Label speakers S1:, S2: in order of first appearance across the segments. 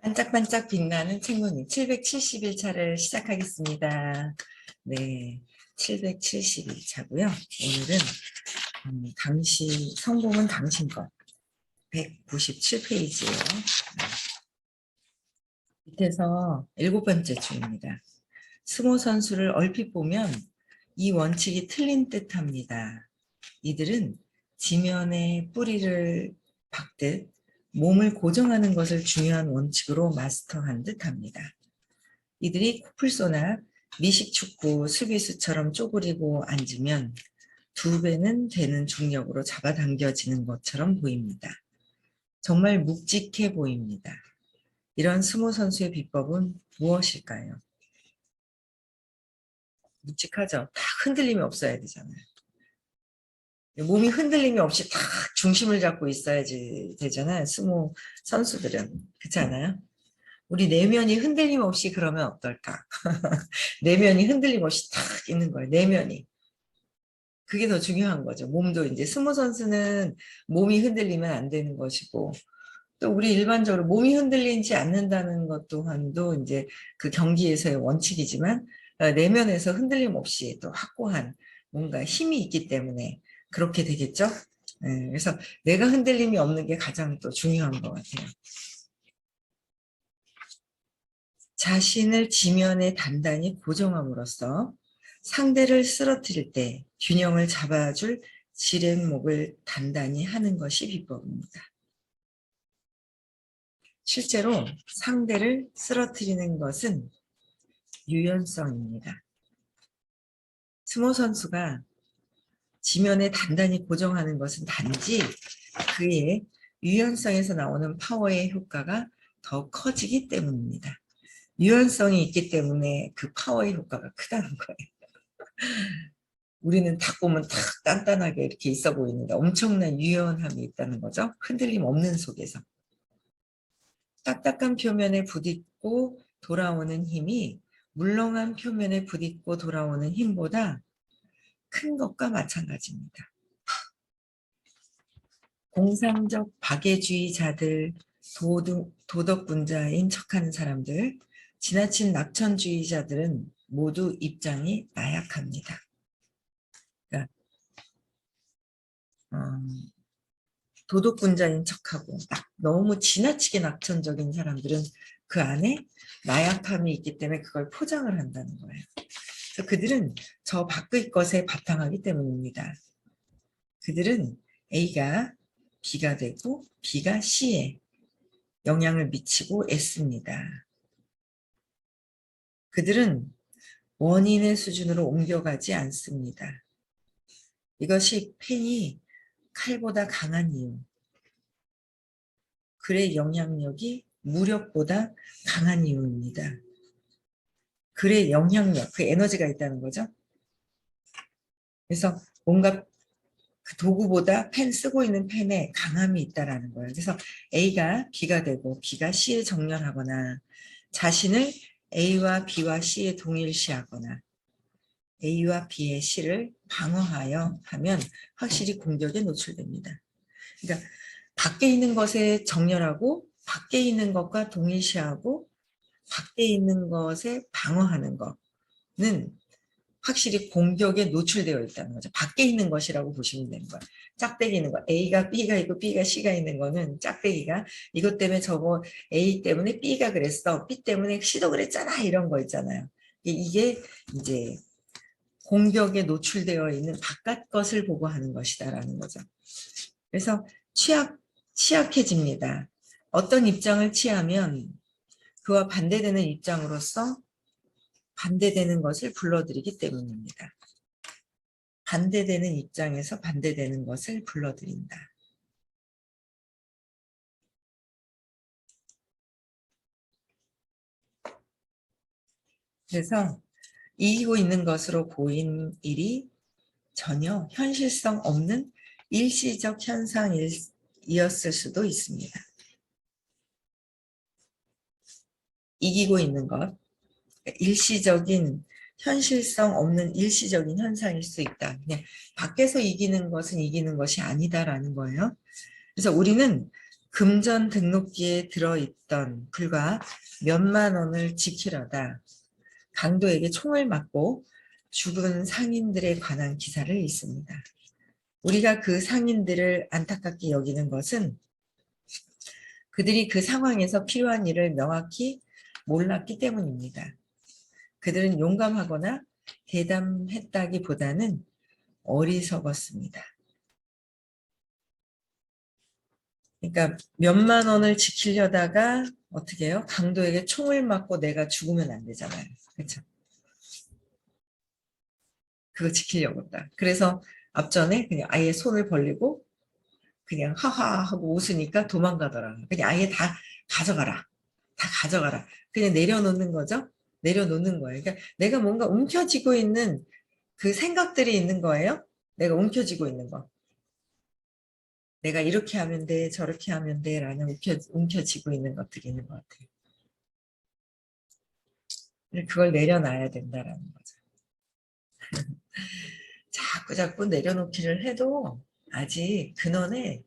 S1: 반짝반짝 빛나는 책무님 771차를 시작하겠습니다. 네, 771차고요. 오늘은 성공은 당신 것 197페이지예요. 밑에서 7번째 줄입니다. 스모 선수를 얼핏 보면 이 원칙이 틀린 듯합니다. 이들은 지면에 뿌리를 박듯 몸을 고정하는 것을 중요한 원칙으로 마스터한 듯합니다. 이들이 코뿔소나 미식축구 수비수처럼 쪼그리고 앉으면 2배는 되는 중력으로 잡아당겨지는 것처럼 보입니다. 정말 묵직해 보입니다. 이런 스모 선수의 비법은 무엇일까요? 묵직하죠? 다 흔들림이 없어야 되잖아요. 몸이 흔들림이 없이 딱 중심을 잡고 있어야지 되잖아요. 스모 선수들은. 그렇지 않아요? 우리 내면이 흔들림 없이 그러면 어떨까? 내면이 흔들림 없이 딱 있는 거예요. 내면이. 그게 더 중요한 거죠. 몸도 이제 스모 선수는 몸이 흔들리면 안 되는 것이고, 또 우리 일반적으로 몸이 흔들리지 않는다는 것 또한도 이제 그 경기에서의 원칙이지만, 내면에서 흔들림 없이 또 확고한 뭔가 힘이 있기 때문에 그렇게 되겠죠. 그래서 내가 흔들림이 없는 게 가장 또 중요한 것 같아요. 자신을 지면에 단단히 고정함으로써 상대를 쓰러뜨릴 때 균형을 잡아줄 지렛목을 단단히 하는 것이 비법입니다. 실제로 상대를 쓰러뜨리는 것은 유연성입니다. 스모 선수가 지면에 단단히 고정하는 것은 단지 그의 유연성에서 나오는 파워의 효과가 더 커지기 때문입니다. 유연성이 있기 때문에 그 파워의 효과가 크다는 거예요. 우리는 딱 보면 딱 단단하게 이렇게 있어 보이는데 엄청난 유연함이 있다는 거죠. 흔들림 없는 속에서. 딱딱한 표면에 부딪고 돌아오는 힘이 물렁한 표면에 부딪고 돌아오는 힘보다 큰 것과 마찬가지입니다. 공상적 박애주의자들, 도덕군자인 척하는 사람들, 지나친 낙천주의자들은 모두 입장이 나약합니다. 그러니까 도덕군자인 척하고 너무 지나치게 낙천적인 사람들은 그 안에 나약함이 있기 때문에 그걸 포장을 한다는 거예요. 그래서 그들은 저 밖의 것에 바탕하기 때문입니다. 그들은 A가 B가 되고 B가 C에 영향을 미치고 애씁니다. 그들은 원인의 수준으로 옮겨가지 않습니다. 이것이 펜이 칼보다 강한 이유. 글의 영향력이 무력보다 강한 이유입니다. 글의 영향력, 그 에너지가 있다는 거죠. 그래서 뭔가 그 도구보다 펜 쓰고 있는 펜에 강함이 있다는 거예요. 그래서 A가 B가 되고 B가 C에 정렬하거나 자신을 A와 B와 C에 동일시하거나 A와 B의 C를 방어하여 하면 확실히 공격에 노출됩니다. 그러니까 밖에 있는 것에 정렬하고 밖에 있는 것과 동일시하고 밖에 있는 것에 방어하는 것은 확실히 공격에 노출되어 있다는 거죠. 밖에 있는 것이라고 보시면 되는 거예요. 짝대기 있는 거. A가 B가 있고 B가 C가 있는 거는 짝대기가 이것 때문에 저거 A 때문에 B가 그랬어. B 때문에 C도 그랬잖아. 이런 거 있잖아요. 이게 이제 공격에 노출되어 있는 바깥 것을 보고 하는 것이다라는 거죠. 그래서 취약해집니다. 어떤 입장을 취하면 그와 반대되는 입장으로서 반대되는 것을 불러들이기 때문입니다. 반대되는 입장에서 반대되는 것을 불러들인다. 그래서 이기고 있는 것으로 보인 일이 전혀 현실성 없는 일시적 현상이었을 수도 있습니다. 이기고 있는 것, 일시적인 현실성 없는 일시적인 현상일 수 있다. 그냥 밖에서 이기는 것은 이기는 것이 아니다라는 거예요. 그래서 우리는 금전 등록기에 들어있던 불과 몇만 원을 지키려다 강도에게 총을 맞고 죽은 상인들에 관한 기사를 읽습니다. 우리가 그 상인들을 안타깝게 여기는 것은 그들이 그 상황에서 필요한 일을 명확히 몰랐기 때문입니다. 그들은 용감하거나 대담했다기보다는 어리석었습니다. 그러니까 몇만 원을 지키려다가 어떻게 해요? 강도에게 총을 맞고 내가 죽으면 안 되잖아요. 그렇죠? 그거 지키려고 했다. 그래서 앞전에 그냥 아예 손을 벌리고 그냥 하하 하고 웃으니까 도망가더라. 그냥 아예 다 가져가라. 다 가져가라. 그냥 내려놓는 거죠. 내려놓는 거예요. 그러니까 내가 뭔가 움켜쥐고 있는 그 생각들이 있는 거예요. 내가 움켜쥐고 있는 거. 내가 이렇게 하면 돼, 저렇게 하면 돼 라는 움켜쥐고 있는 것들이 있는 것 같아요. 그걸 내려놔야 된다라는 거죠. 자꾸 내려놓기를 해도 아직 근원에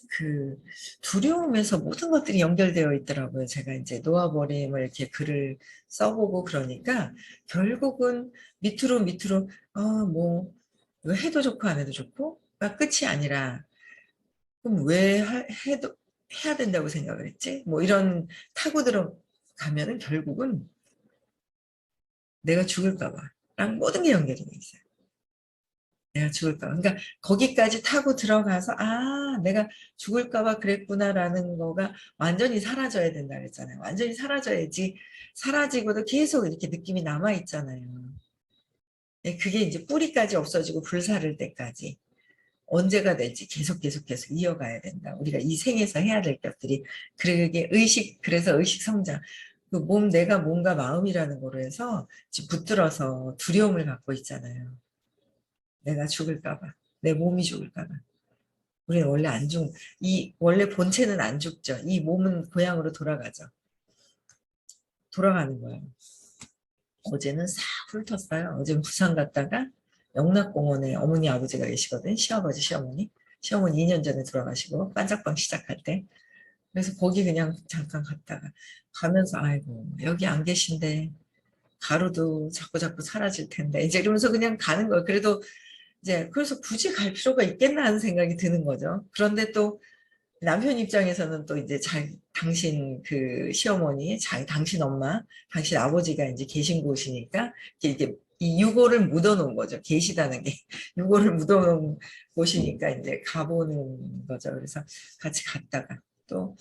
S1: 그 두려움에서 모든 것들이 연결되어 있더라고요. 제가 이제 놓아버림을 이렇게 글을 써보고 그러니까 결국은 밑으로 뭐 이거 해도 좋고 안 해도 좋고 끝이 아니라 그럼 왜 해도 해야 된다고 생각을 했지? 뭐 이런 타고 들어가면은 결국은 내가 죽을까 봐랑 모든 게 연결이 돼 있어요. 내가 죽을까 봐. 그러니까 거기까지 타고 들어가서 내가 죽을까 봐 그랬구나라는 거가 완전히 사라져야 된다 그랬잖아요. 완전히 사라져야지 사라지고도 계속 이렇게 느낌이 남아 있잖아요. 그게 이제 뿌리까지 없어지고 불사를 때까지 언제가 될지 계속 이어가야 된다. 우리가 이 생에서 해야 될 것들이 그러게 그래서 의식 성장. 그 내가 뭔가 마음이라는 거로 해서 붙들어서 두려움을 갖고 있잖아요. 내가 죽을까 봐. 내 몸이 죽을까 봐. 우리는 원래 원래 본체는 안 죽죠. 이 몸은 고향으로 돌아가죠. 돌아가는 거예요. 어제는 싹 훑었어요. 어제는 부산 갔다가 영락공원에 어머니 아버지가 계시거든. 시아버지 시어머니. 시어머니 2년 전에 돌아가시고 반짝방 시작할 때. 그래서 거기 그냥 잠깐 갔다가 가면서 아이고 여기 안 계신데 가루도 자꾸 사라질 텐데 이제 이러면서 그냥 가는 거예요. 그래도 이제 그래서 굳이 갈 필요가 있겠나 하는 생각이 드는 거죠. 그런데 또 남편 입장에서는 또 이제 당신 그 시어머니, 당신 엄마, 당신 아버지가 이제 계신 곳이니까 이렇게 이 유골을 묻어놓은 거죠. 계시다는 게 유골을 묻어놓은 곳이니까 이제 가보는 거죠. 그래서 같이 갔다가 또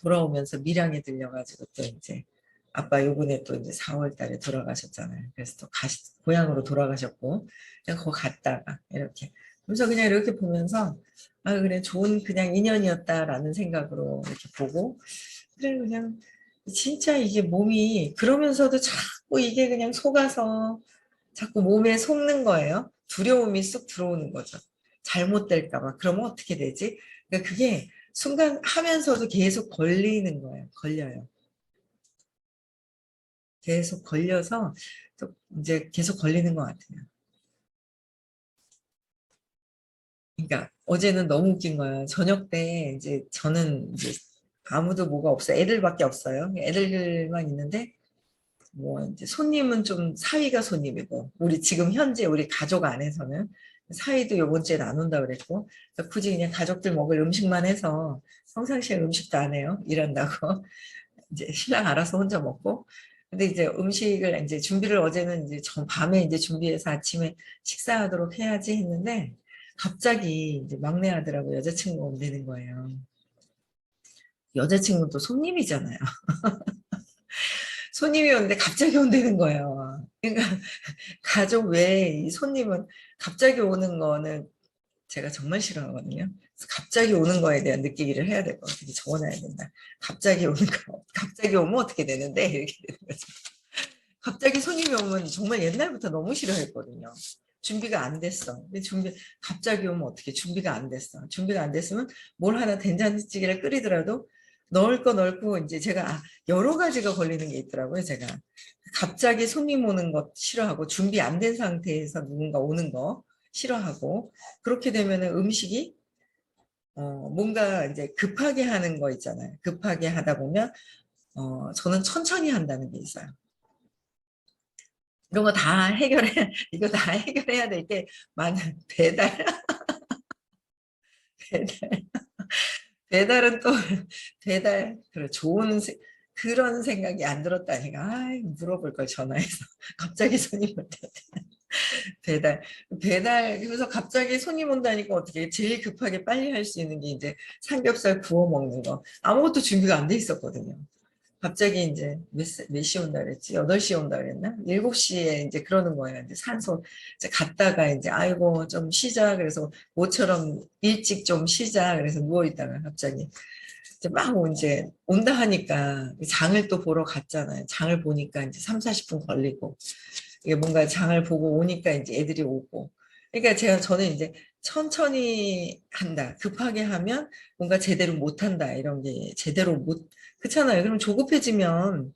S1: 돌아오면서 밀양에 들려가지고 또 이제 아빠 요번에 또 이제 4월 달에 돌아가셨잖아요. 그래서 또 고향으로 돌아가셨고 그냥 거기 갔다가 이렇게 그래서 그냥 이렇게 보면서 그래 좋은 그냥 인연이었다라는 생각으로 이렇게 보고 그래 그냥 진짜 이게 몸이 그러면서도 자꾸 이게 그냥 속아서 자꾸 몸에 속는 거예요. 두려움이 쑥 들어오는 거죠. 잘못될까 봐. 그러면 어떻게 되지? 그러니까 그게 순간 하면서도 계속 걸리는 거예요. 걸려요. 계속 걸려서 또 이제 계속 걸리는 것 같아요. 그러니까 어제는 너무 웃긴 거예요. 저녁 때 이제 저는 이제 아무도 뭐가 없어요. 애들밖에 없어요. 애들만 있는데 뭐 이제 손님은 좀 사위가 손님이고 지금 현재 우리 가족 안에서는 사위도 요번 주에 안 온다 그랬고 굳이 그냥 가족들 먹을 음식만 해서 평상시에 음식도 안 해요. 일한다고. 이제 신랑 알아서 혼자 먹고 근데 이제 음식을 이제 준비를 어제는 이제 밤에 이제 준비해서 아침에 식사하도록 해야지 했는데 갑자기 이제 막내 아들하고 여자친구가 온다는 거예요. 여자친구는 또 손님이잖아요. 손님이 오는데 갑자기 온다는 거예요. 그러니까 가족 외에 이 손님은 갑자기 오는 거는 제가 정말 싫어하거든요. 그래서 갑자기 오는 거에 대한 느끼기를 해야 될 것 같아요. 적어놔야 된다. 갑자기 오는 거, 갑자기 오면 어떻게 되는데? 이렇게 되는 거죠. 갑자기 손님이 오면 정말 옛날부터 너무 싫어했거든요. 준비가 안 됐어. 근데 갑자기 오면 어떻게 준비가 안 됐어. 준비가 안 됐으면 뭘 하나 된장찌개를 끓이더라도 넣을 거 넣고 이제 제가 여러 가지가 걸리는 게 있더라고요. 제가 갑자기 손님 오는 거 싫어하고 준비 안 된 상태에서 누군가 오는 거 싫어하고 그렇게 되면 음식이 뭔가 이제 급하게 하는 거 있잖아요. 급하게 하다 보면 저는 천천히 한다는 게 있어요. 이런 거 다 해결해 이거 다 해결해야 될 게 많은 배달 배달 배달은 또 배달 그래 좋은 그런 생각이 안 들었다니까. 물어볼 걸 전화해서 갑자기 손님 올 때 배달 그래서 갑자기 손님 온다니까 어떻게 제일 급하게 빨리 할 수 있는 게 이제 삼겹살 구워 먹는 거 아무것도 준비가 안 돼 있었거든요. 갑자기 이제 몇 시 온다 그랬지? 8시에 온다 그랬나? 7시에 이제 그러는 거예요. 이제 산소 이제 갔다가 이제 아이고 좀 쉬자. 그래서 모처럼 일찍 좀 쉬자. 그래서 누워 있다가 갑자기 이제 막 이제 온다 하니까 장을 또 보러 갔잖아요. 장을 보니까 이제 3, 40분 걸리고 이게 뭔가 장을 보고 오니까 이제 애들이 오고. 그러니까 저는 이제 천천히 한다. 급하게 하면 뭔가 제대로 못 한다. 이런 게 제대로 못, 그렇잖아요. 그럼 조급해지면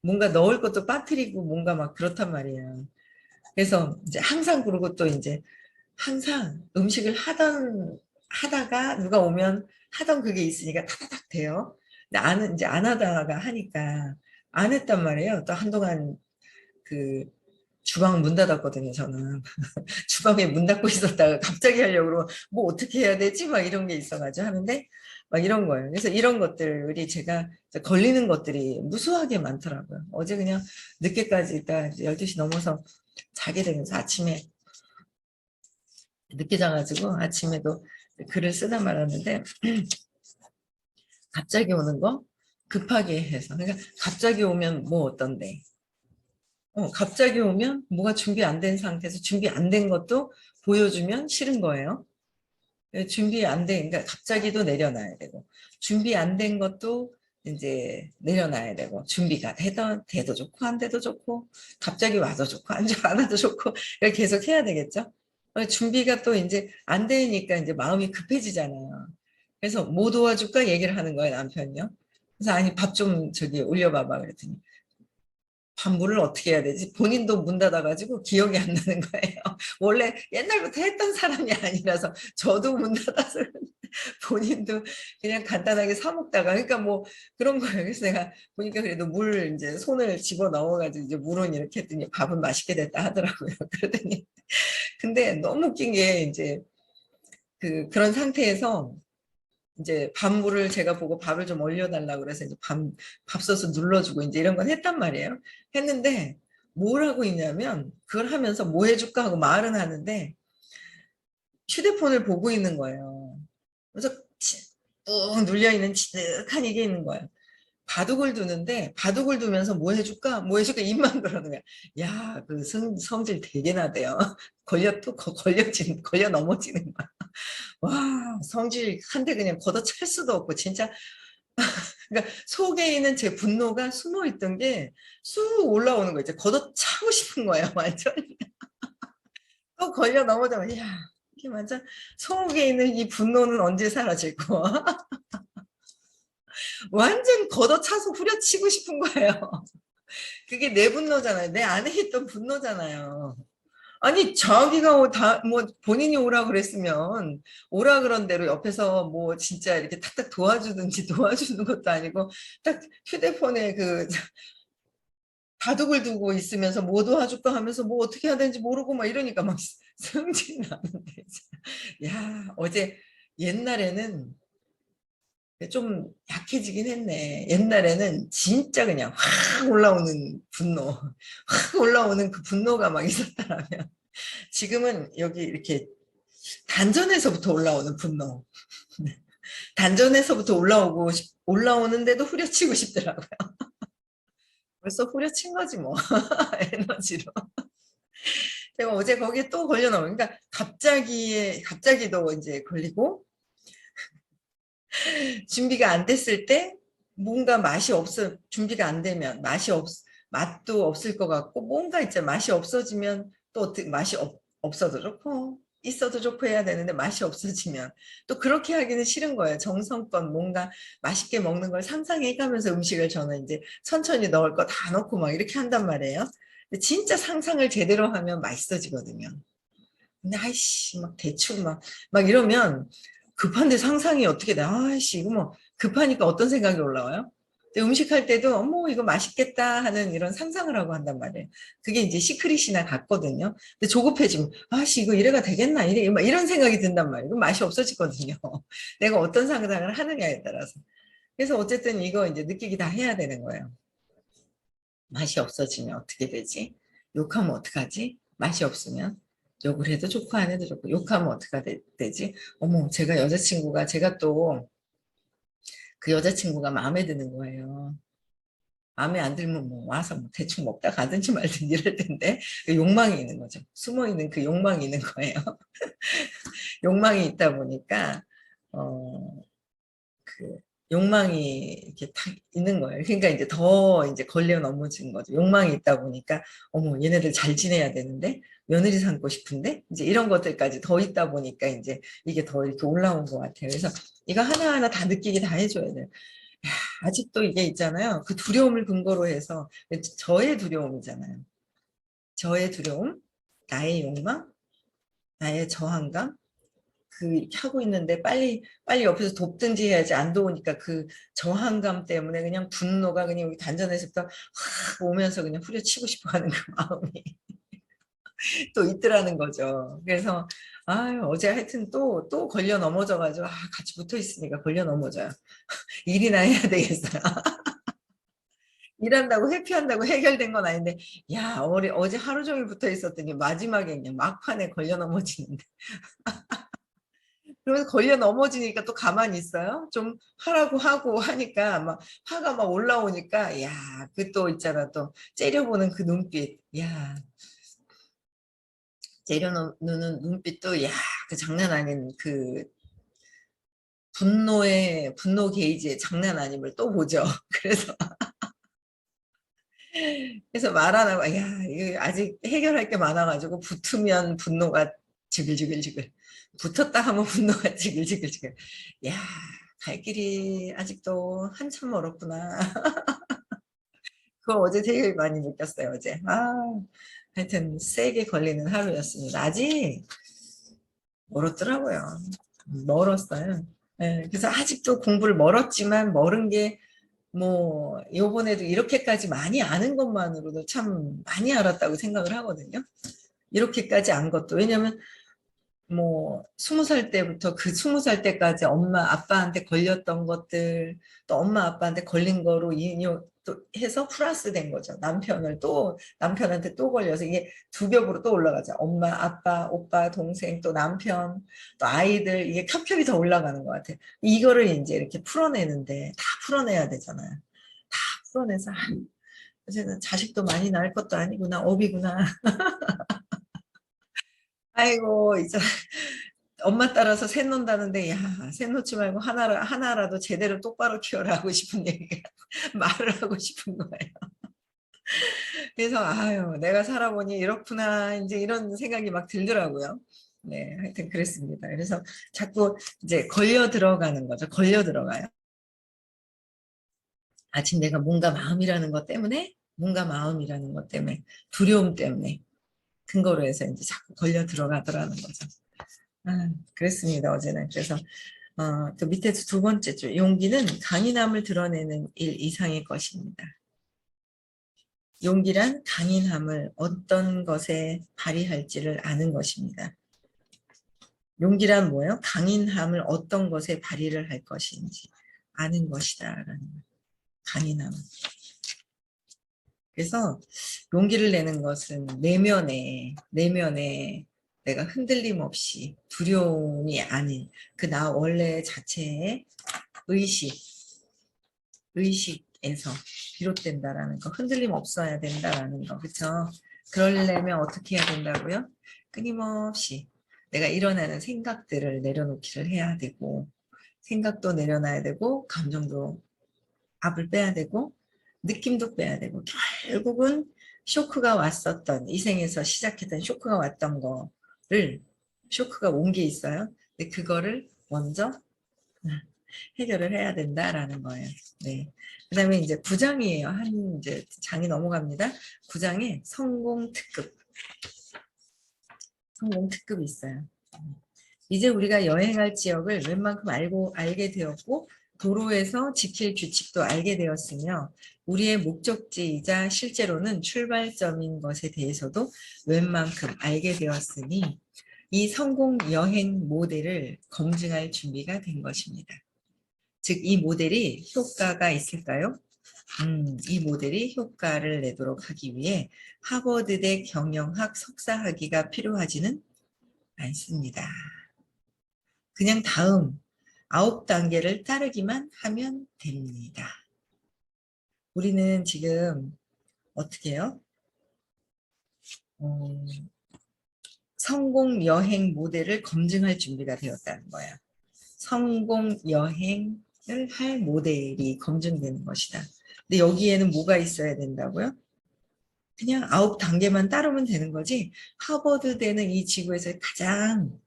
S1: 뭔가 넣을 것도 빠뜨리고 뭔가 막 그렇단 말이에요. 그래서 이제 항상 그러고 또 이제 항상 음식을 하다가 누가 오면 하던 그게 있으니까 타다닥 돼요. 근데 이제 안 하다가 하니까 안 했단 말이에요. 또 한동안 그 주방 문 닫았거든요, 저는. 주방에 문 닫고 있었다가 갑자기 하려고 그러면 뭐 어떻게 해야 되지? 막 이런 게 있어가지고 하는데 막 이런 거예요. 그래서 이런 것들이 제가 걸리는 것들이 무수하게 많더라고요. 어제 그냥 늦게까지 있다 12시 넘어서 자게 되면서 아침에 늦게 자가지고 아침에도 글을 쓰다 말았는데 갑자기 오는 거 급하게 해서 그러니까 갑자기 오면 뭐 어떤데 갑자기 오면 뭐가 준비 안 된 상태에서 준비 안 된 것도 보여주면 싫은 거예요. 준비 안 된, 그러니까 갑자기도 내려놔야 되고, 준비 안 된 것도 이제 내려놔야 되고, 준비가 돼도 좋고, 안 돼도 좋고, 갑자기 와도 좋고, 안 와도 좋고, 이렇게 계속 해야 되겠죠? 준비가 또 이제 안 되니까 이제 마음이 급해지잖아요. 그래서 뭐 도와줄까 얘기를 하는 거예요, 남편이요. 그래서 아니, 밥 좀 저기 올려봐봐. 그랬더니 반부를 어떻게 해야 되지? 본인도 문 닫아가지고 기억이 안 나는 거예요. 원래 옛날부터 했던 사람이 아니라서 저도 문 닫아서 본인도 그냥 간단하게 사 먹다가 그러니까 뭐 그런 거예요. 그래서 내가 보니까 그래도 물 이제 손을 집어 넣어가지고 이제 물은 이렇게 했더니 밥은 맛있게 됐다 하더라고요. 그러더니 근데 너무 웃긴 게 이제 그런 상태에서 이제 밥물을 제가 보고 밥을 좀 올려달라고 그래서 이제 밥솥을 눌러주고 이제 이런 건 했단 말이에요. 했는데 뭘 하고 있냐면 그걸 하면서 뭐 해줄까 하고 말은 하는데 휴대폰을 보고 있는 거예요. 그래서 꾹 눌려있는 지득한 이게 있는 거예요. 바둑을 두는데 바둑을 두면서 뭐 해줄까? 뭐 해줄까? 입만 그러는 거야. 야, 그 성질 되게 나대요. 걸려 넘어지는 거야. 와, 성질 한 대 그냥 걷어찰 수도 없고 진짜 그러니까 속에 있는 제 분노가 숨어 있던 게 쑥 올라오는 거 이제 걷어차고 싶은 거예요, 완전. 또 걸려 넘어져면 야, 이게 완전 속에 있는 이 분노는 언제 사라질고 완전 걷어차서 후려치고 싶은 거예요. 그게 내 분노잖아요. 내 안에 있던 분노잖아요. 아니 자기가 뭐 본인이 오라 그랬으면 오라 그런 대로 옆에서 뭐 진짜 이렇게 탁탁 도와주든지 도와주는 것도 아니고 딱 휴대폰에 바둑을 두고 있으면서 뭐 도와줄까 하면서 뭐 어떻게 해야 되는지 모르고 막 이러니까 막 성질이 나는데 야 어제 옛날에는 좀 약해지긴 했네. 옛날에는 진짜 그냥 확 올라오는 분노, 확 올라오는 그 분노가 막 있었다라면 지금은 여기 이렇게 단전에서부터 올라오는 분노. 단전에서부터 올라오는데도 후려치고 싶더라고요. 벌써 후려친 거지 뭐. 에너지로. 제가 어제 거기에 또 걸려나오고, 그러니까 갑자기도 이제 걸리고, 준비가 안 됐을 때 뭔가 준비가 안 되면 맛도 없을 것 같고, 뭔가 있잖아. 맛이 없어지면 또 어떻게, 없어도 좋고, 있어도 좋고 해야 되는데 맛이 없어지면 또 그렇게 하기는 싫은 거예요. 정성껏 뭔가 맛있게 먹는 걸 상상해가면서 음식을 저는 이제 천천히 넣을 거 다 넣고 막 이렇게 한단 말이에요. 근데 진짜 상상을 제대로 하면 맛있어지거든요. 근데 아이씨 막 대충 막 이러면 급한데 상상이 어떻게 돼? 아씨, 이거 뭐 급하니까 어떤 생각이 올라와요? 근데 음식할 때도 어머 이거 맛있겠다 하는 이런 상상을 하고 한단 말이에요. 그게 이제 시크릿이나 같거든요. 근데 조급해지면 아씨 이거 이래가 되겠나 이래 막 이런 생각이 든단 말이에요. 그럼 맛이 없어지거든요. 내가 어떤 상상을 하느냐에 따라서. 그래서 어쨌든 이거 이제 느끼기 다 해야 되는 거예요. 맛이 없어지면 어떻게 되지? 욕하면 어떡하지? 맛이 없으면 욕을 해도 좋고 안 해도 좋고 욕하면 어떻게 되지? 어머 제가 여자친구가 제가 또 그 여자친구가 마음에 드는 거예요. 마음에 안 들면 뭐 와서 뭐 대충 먹다 가든지 말든지 이럴 텐데 그 욕망이 있는 거죠. 숨어 있는 그 욕망이 있는 거예요. 욕망이 있다 보니까 그 욕망이 이렇게 딱 있는 거예요. 그러니까 이제 더 이제 걸려 넘어진 거죠. 욕망이 있다 보니까 어머 얘네들 잘 지내야 되는데 며느리 삼고 싶은데 이제 이런 것들까지 더 있다 보니까 이제 이게 더 이렇게 올라온 것 같아요. 그래서 이거 하나하나 다 느끼게 다 해줘야 돼요. 야, 아직도 이게 있잖아요. 그 두려움을 근거로 해서 저의 두려움이잖아요. 저의 두려움, 나의 욕망, 나의 저항감, 그 이렇게 하고 있는데 빨리 옆에서 돕든지 해야지 안 도우니까 그 저항감 때문에 그냥 분노가 그냥 여기 단전에서부터 확 오면서 그냥 후려치고 싶어 하는 그 마음이 또 있더라는 거죠. 그래서 어제 하여튼 또 걸려 넘어져가지고 같이 붙어 있으니까 걸려 넘어져요. 일이나 해야 되겠어요. 일한다고 회피한다고 해결된 건 아닌데 야 어제 하루 종일 붙어 있었더니 마지막에 그냥 막판에 걸려 넘어지는데 그러면서 걸려 넘어지니까 또 가만히 있어요. 좀 하라고 하고 하니까 막 화가 막 올라오니까 야, 그 또 있잖아 또 째려보는 그 눈빛. 야, 째려보는 눈빛도 야, 그 장난 아닌 그 분노 게이지의 장난 아님을 또 보죠. 그래서 말 안 하고 야, 이거 아직 해결할 게 많아가지고 붙으면 분노가 지글지글지글. 붙었다 하면 분노가 지글지글지글. 야, 갈 길이 아직도 한참 멀었구나. 그거 어제 되게 많이 느꼈어요, 어제. 하여튼 세게 걸리는 하루였습니다. 아직 멀었더라고요. 멀었어요. 예, 그래서 아직도 공부를 멀었지만 멀은 게 뭐 요번에도 이렇게까지 많이 아는 것만으로도 참 많이 알았다고 생각을 하거든요. 이렇게까지 안 것도 왜냐면 뭐 20살 때부터 그 20살 때까지 엄마 아빠한테 걸렸던 것들 또 엄마 아빠한테 걸린 거로 인용 또 해서 플러스 된 거죠. 남편한테 또 걸려서 이게 두 겹으로 또 올라가죠. 엄마 아빠 오빠 동생 또 남편 또 아이들 이게 겹겹이 더 올라가는 것 같아요. 이거를 이제 이렇게 풀어내는데 다 풀어내야 되잖아요. 다 풀어내서 이제는 자식도 많이 낳을 것도 아니구나 업이구나. 아이고 이제 엄마 따라서 새 놓는다는데 새 놓지 말고 하나라도 제대로 똑바로 키워라 하고 싶은 얘기가 말을 하고 싶은 거예요. 그래서 내가 살아보니 이렇구나 이제 이런 생각이 막 들더라고요. 네, 하여튼 그랬습니다. 그래서 자꾸 이제 걸려 들어가는 거죠. 걸려 들어가요. 아직 내가 뭔가 마음이라는 것 때문에 두려움 때문에 근거로 해서 이제 자꾸 걸려 들어가더라는 거죠. 그랬습니다. 어제는. 그래서 또 밑에 두 번째 줄 용기는 강인함을 드러내는 일 이상의 것입니다. 용기란 강인함을 어떤 것에 발휘할지를 아는 것입니다. 용기란 뭐예요? 강인함을 어떤 것에 발휘를 할 것인지 아는 것이다라는 강인함. 그래서 용기를 내는 것은 내면에 내가 흔들림 없이 두려움이 아닌 그 나 원래 자체의 의식에서 비롯된다라는 거, 흔들림 없어야 된다라는 거, 그렇죠? 그러려면 어떻게 해야 된다고요? 끊임없이 내가 일어나는 생각들을 내려놓기를 해야 되고, 생각도 내려놔야 되고, 감정도 압을 빼야 되고, 느낌도 빼야 되고, 결국은 쇼크가 왔었던, 이 생에서 시작했던 쇼크가 왔던 거를, 쇼크가 온 게 있어요. 근데 그거를 먼저 해결을 해야 된다라는 거예요. 네. 그 다음에 이제 9장이에요. 이제 장이 넘어갑니다. 9장에 성공 특급이 있어요. 이제 우리가 여행할 지역을 웬만큼 알게 되었고 도로에서 지킬 규칙도 알게 되었으며 우리의 목적지이자 실제로는 출발점인 것에 대해서도 웬만큼 알게 되었으니 이 성공 여행 모델을 검증할 준비가 된 것입니다. 즉, 이 모델이 효과가 있을까요? 이 모델이 효과를 내도록 하기 위해 하버드대 경영학 석사 학위가 필요하지는 않습니다. 그냥 다음 9단계를 따르기만 하면 됩니다. 우리는 지금 어떻게 해요? 성공 여행 모델을 검증할 준비가 되었다는 거예요. 성공 여행을 할 모델이 검증되는 것이다. 근데 여기에는 뭐가 있어야 된다고요? 그냥 9단계만 따르면 되는 거지. 하버드대는 이 지구에서 가장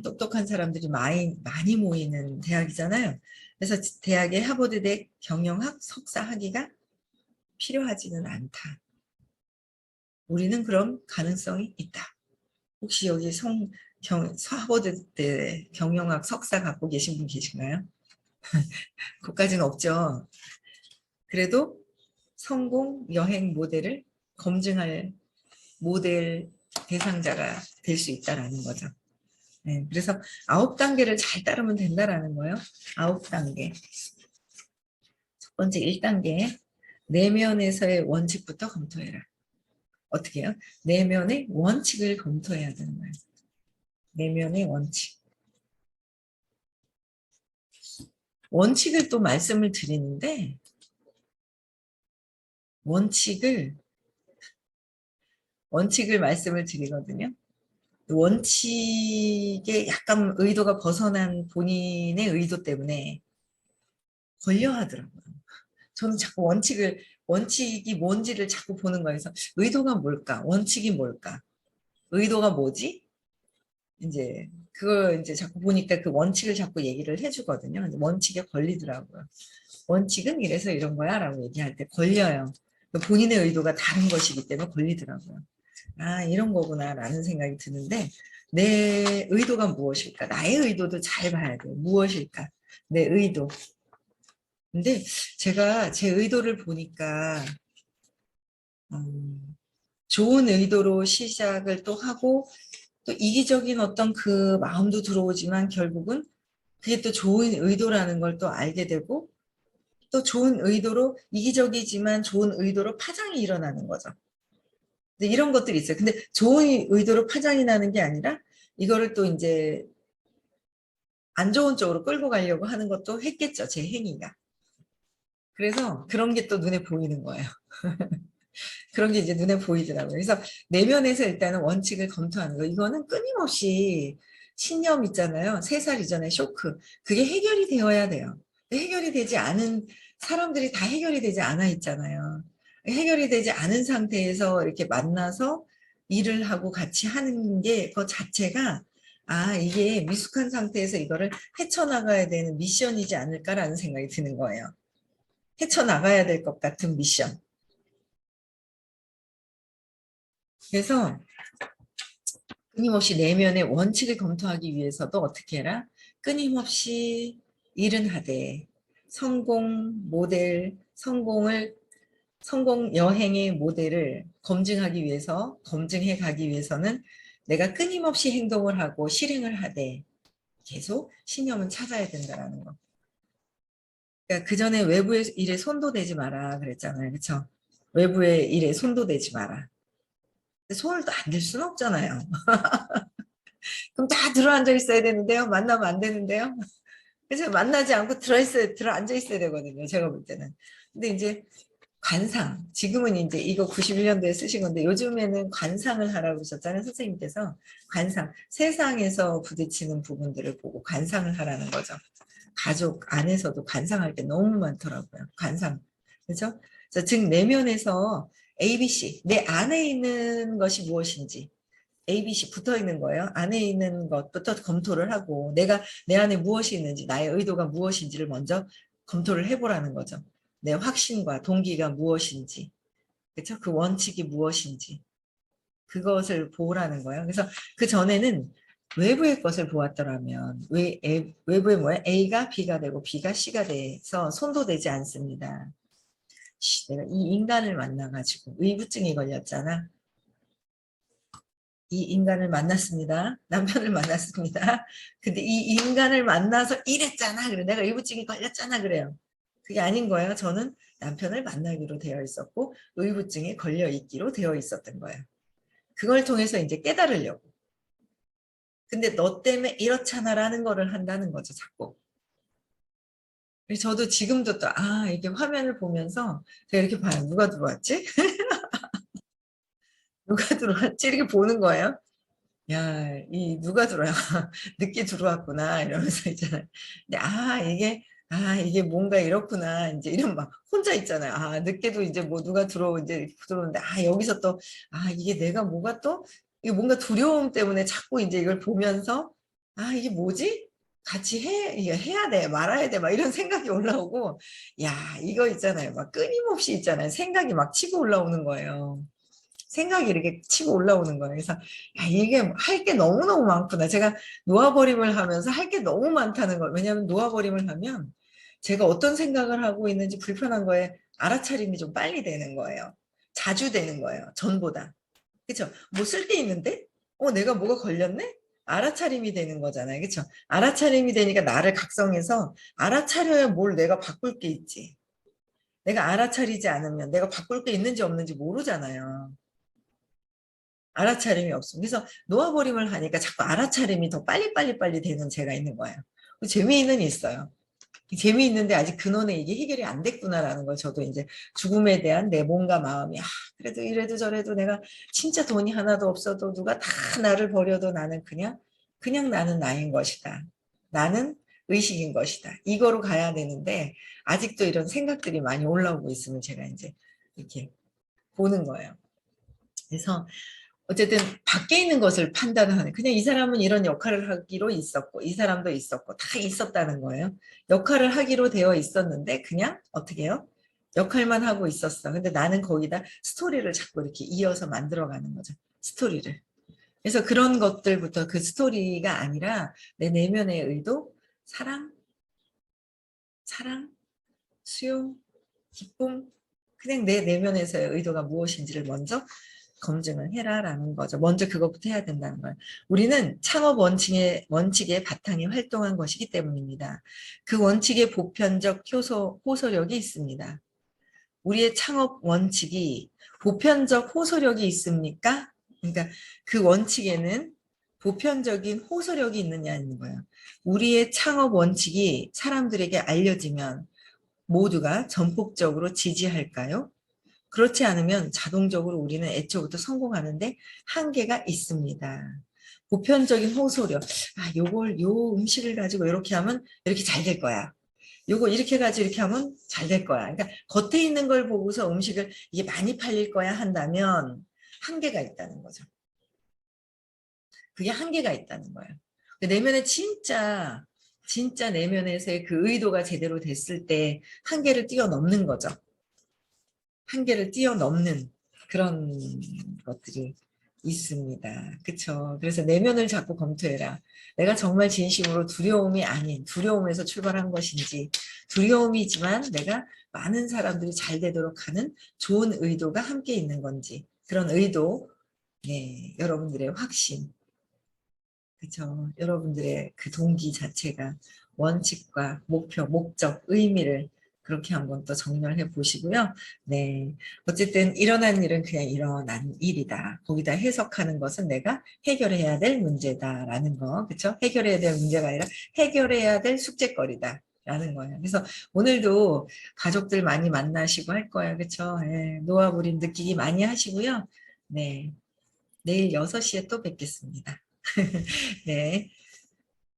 S1: 똑똑한 사람들이 많이 모이는 대학이잖아요. 그래서 대학의 하버드대 경영학 석사 학위가 필요하지는 않다. 우리는 그럼 가능성이 있다. 혹시 여기 하버드대 경영학 석사 갖고 계신 분 계신가요? 그것까지는 없죠. 그래도 성공 여행 모델을 검증할 모델 대상자가 될 수 있다는 거죠. 네, 그래서 9단계를 잘 따르면 된다라는 거예요. 9단계. 첫 번째 1단계. 내면에서의 원칙부터 검토해라. 어떻게 해요? 내면의 원칙을 검토해야 되는 거예요. 내면의 원칙. 원칙을 또 말씀을 드리는데 원칙을 말씀을 드리거든요. 원칙에 약간 의도가 벗어난 본인의 의도 때문에 걸려 하더라고요. 저는 자꾸 원칙이 뭔지를 자꾸 보는 거예요. 그래서 의도가 뭘까? 원칙이 뭘까? 의도가 뭐지? 이제 그걸 이제 자꾸 보니까 그 원칙을 자꾸 얘기를 해주거든요. 근데 원칙에 걸리더라고요. 원칙은 이래서 이런 거야 라고 얘기할 때 걸려요. 본인의 의도가 다른 것이기 때문에 걸리더라고요. 아, 이런 거구나 라는 생각이 드는데 내 의도가 무엇일까? 나의 의도도 잘 봐야 돼요. 무엇일까? 내 의도. 근데 제가 제 의도를 보니까 좋은 의도로 시작을 또 하고 또 이기적인 어떤 그 마음도 들어오지만 결국은 그게 또 좋은 의도라는 걸 또 알게 되고 또 좋은 의도로 이기적이지만 좋은 의도로 파장이 일어나는 거죠. 근데 이런 것들이 있어요. 근데 좋은 의도로 파장이 나는 게 아니라 이거를 또 이제 안 좋은 쪽으로 끌고 가려고 하는 것도 했겠죠. 제 행위가. 그래서 그런 게 또 눈에 보이는 거예요. 그런 게 이제 눈에 보이더라고요. 그래서 내면에서 일단은 원칙을 검토하는 거. 이거는 끊임없이 신념 있잖아요. 3살 이전의 쇼크. 그게 해결이 되어야 돼요. 해결이 되지 않은 사람들이 다 해결이 되지 않아 있잖아요. 해결이 되지 않은 상태에서 이렇게 만나서 일을 하고 같이 하는 게 그 자체가 아, 이게 미숙한 상태에서 이거를 헤쳐나가야 되는 미션이지 않을까라는 생각이 드는 거예요. 헤쳐나가야 될 것 같은 미션. 그래서 끊임없이 내면의 원칙을 검토하기 위해서도 어떻게 해라? 끊임없이 일은 하되 성공 모델, 성공 여행의 모델을 검증해 가기 위해서는 내가 끊임없이 행동을 하고 실행을 하되 계속 신념은 찾아야 된다는 거. 그러니까 그 전에 외부의 일에 손도 대지 마라 그랬잖아요. 그렇죠? 외부의 일에 손도 대지 마라. 손을 또 안 댈 수는 없잖아요. 그럼 다 들어앉아 있어야 되는데요. 만나면 안 되는데요. 그래서 만나지 않고 들어앉아 있어야 되거든요. 제가 볼 때는. 근데 이제 관상. 지금은 이제 이거 91년도에 쓰신 건데 요즘에는 관상을 하라고 하셨잖아요. 선생님께서. 관상. 세상에서 부딪히는 부분들을 보고 관상을 하라는 거죠. 가족 안에서도 관상할 게 너무 많더라고요. 관상. 그렇죠? 즉 내면에서 ABC, 내 안에 있는 것이 무엇인지 ABC 붙어 있는 거예요. 안에 있는 것부터 검토를 하고 내가 내 안에 무엇이 있는지 나의 의도가 무엇인지를 먼저 검토를 해보라는 거죠. 내 확신과 동기가 무엇인지 그렇죠? 그 원칙이 무엇인지 그것을 보라는 거예요. 그래서 그 전에는 외부의 것을 보았더라면 외부의 뭐야? A가 B가 되고 B가 C가 돼서 손도 대지 않습니다. 내가 이 인간을 만나가지고 의부증이 걸렸잖아. 이 인간을 만났습니다. 남편을 만났습니다. 근데 이 인간을 만나서 이랬잖아. 그래. 내가 의부증이 걸렸잖아. 그래요. 그게 아닌 거예요. 저는 남편을 만나기로 되어 있었고 의부증에 걸려 있기로 되어 있었던 거예요. 그걸 통해서 이제 깨달으려고. 근데 너 때문에 이렇잖아라는 거를 한다는 거죠. 자꾸. 저도 지금도 또, 이게 화면을 보면서 제가 이렇게 봐요. 누가 들어왔지? 누가 들어왔지? 이렇게 보는 거예요. 야, 이 누가 들어와? 늦게 들어왔구나 이러면서 있잖아요. 근데 이게 뭔가 이렇구나 이제 이런 막 혼자 있잖아요. 늦게도 이제 뭐 누가 이제 이렇게 들어오는데 여기서 또 이게 내가 뭐가 또 이게 뭔가 두려움 때문에 자꾸 이제 이걸 보면서 이게 뭐지? 같이 이게 해야 돼 말아야 돼 막 이런 생각이 올라오고 야 이거 있잖아요. 막 끊임없이 있잖아요. 생각이 막 치고 올라오는 거예요. 생각이 이렇게 치고 올라오는 거예요. 그래서 이게 할 게 너무너무 많구나. 제가 놓아버림을 하면서 할 게 너무 많다는 걸. 왜냐하면 놓아버림을 하면 제가 어떤 생각을 하고 있는지 불편한 거에 알아차림이 좀 빨리 되는 거예요. 자주 되는 거예요. 전보다. 그렇죠? 뭐 쓸 게 있는데? 내가 뭐가 걸렸네? 알아차림이 되는 거잖아요. 그렇죠? 알아차림이 되니까 나를 각성해서 알아차려야 뭘 내가 바꿀 게 있지. 내가 알아차리지 않으면 내가 바꿀 게 있는지 없는지 모르잖아요. 알아차림이 없습니다. 그래서 놓아버림을 하니까 자꾸 알아차림이 더 빨리 되는 제가 있는 거예요. 재미는 있어요. 재미있는데 아직 근원에 이게 해결이 안 됐구나라는 걸 저도 이제 죽음에 대한 내 몸과 마음이 그래도 이래도 저래도 내가 진짜 돈이 하나도 없어도 누가 다 나를 버려도 나는 그냥 나는 나인 것이다. 나는 의식인 것이다. 이거로 가야 되는데 아직도 이런 생각들이 많이 올라오고 있으면 제가 이제 이렇게 보는 거예요. 그래서 어쨌든 밖에 있는 것을 판단하는 그냥 이 사람은 이런 역할을 하기로 있었고 이 사람도 있었고 다 있었다는 거예요. 역할을 하기로 되어 있었는데 그냥 어떻게 해요? 역할만 하고 있었어. 근데 나는 거기다 스토리를 자꾸 이렇게 이어서 만들어가는 거죠. 스토리를. 그래서 그런 것들부터 그 스토리가 아니라 내 내면의 의도, 사랑, 수용, 기쁨, 그냥 내 내면에서의 의도가 무엇인지를 먼저 검증을 해라라는 거죠. 먼저 그것부터 해야 된다는 거예요. 우리는 창업 원칙의 바탕이 활동한 것이기 때문입니다. 그 원칙의 보편적 호소력이 있습니다. 우리의 창업 원칙이 보편적 호소력이 있습니까? 그러니까 그 원칙에는 보편적인 호소력이 있느냐는 거예요. 우리의 창업 원칙이 사람들에게 알려지면 모두가 전폭적으로 지지할까요? 그렇지 않으면 자동적으로 우리는 애초부터 성공하는데 한계가 있습니다. 보편적인 호소력. 요 음식을 가지고 이렇게 하면 이렇게 잘 될 거야. 요거 이렇게 가지고 이렇게 하면 잘 될 거야. 그러니까 겉에 있는 걸 보고서 음식을 이게 많이 팔릴 거야 한다면 한계가 있다는 거죠. 그게 한계가 있다는 거예요. 내면에 진짜 내면에서의 그 의도가 제대로 됐을 때 한계를 뛰어넘는 거죠. 한계를 뛰어넘는 그런 것들이 있습니다. 그쵸? 그래서 내면을 자꾸 검토해라. 내가 정말 진심으로 두려움이 아닌 두려움에서 출발한 것인지 두려움이지만 내가 많은 사람들이 잘 되도록 하는 좋은 의도가 함께 있는 건지 그런 의도, 네, 여러분들의 확신, 그쵸? 여러분들의 그 동기 자체가 원칙과 목표, 목적, 의미를 그렇게 한번 또 정렬해 보시고요. 네. 어쨌든 일어난 일은 그냥 일어난 일이다. 거기다 해석하는 것은 내가 해결해야 될 문제다라는 거. 그쵸? 해결해야 될 문제가 아니라 해결해야 될 숙제거리다. 라는 거예요. 그래서 오늘도 가족들 많이 만나시고 할 거예요. 그쵸? 네. 놓아버림 느끼기 많이 하시고요. 네. 내일 6시에 또 뵙겠습니다. 네.